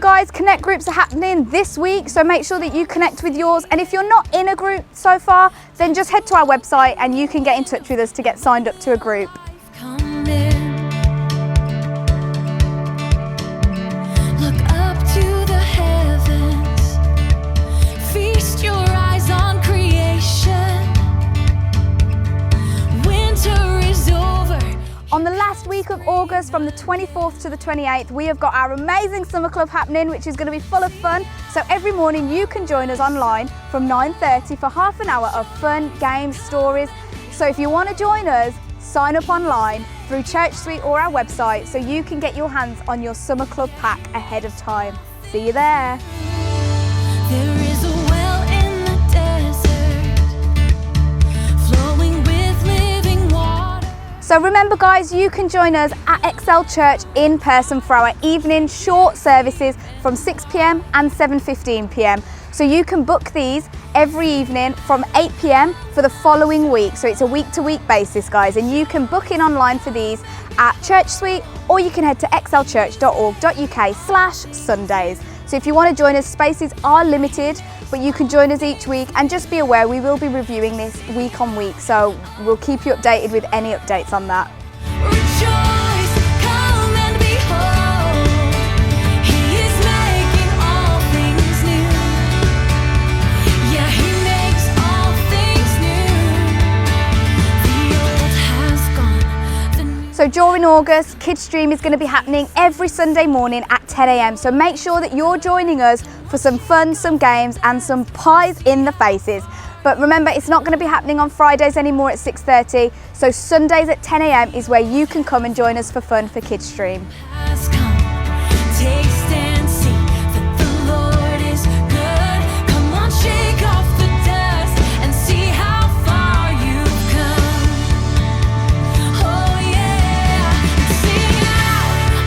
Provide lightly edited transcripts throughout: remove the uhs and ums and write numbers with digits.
guys, Connect groups are happening this week, so make sure that you connect with yours. And if you're not in a group so far, then just head to our website and you can get in touch with us to get signed up to a group. On the last week of August, from the 24th to the 28th, we have got our amazing summer club happening, which is going to be full of fun. So every morning you can join us online from 9:30 for half an hour of fun, games, stories. So if you want to join us, sign up online through Church Suite or our website so you can get your hands on your summer club pack ahead of time. See you there. There is a well in the desert, flowing with living water. So remember guys, you can join us at Excel Church in person for our evening short services from 6 p.m. and 7:15 p.m. So you can book these every evening from 8 p.m. for the following week. So it's a week-to-week basis, guys, and you can book in online for these at Church Suite, or you can head to excelchurch.org.uk/Sundays. So if you want to join us, spaces are limited, but you can join us each week, and just be aware we will be reviewing this week on week, so we'll keep you updated with any updates on that. Rejoice, come and behold, He is making all things new. Yeah, He makes all things new. The old has gone, the new. So during August, Kids Stream is going to be happening every Sunday morning at 10 a.m. So make sure that you're joining us for some fun, some games, and some pies in the faces. But remember, it's not going to be happening on Fridays anymore at 6:30. So Sundays at 10 a.m. is where you can come and join us for fun for Kids Stream. Has come. Taste and see that the Lord is good. Come on, shake off the dust and see how far you've come. Oh yeah, sing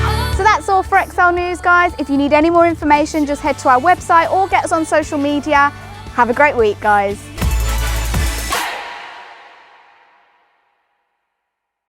out. So that's all for Excel News, guys. If you need any more information, just head to our website or get us on social media. Have a great week, guys.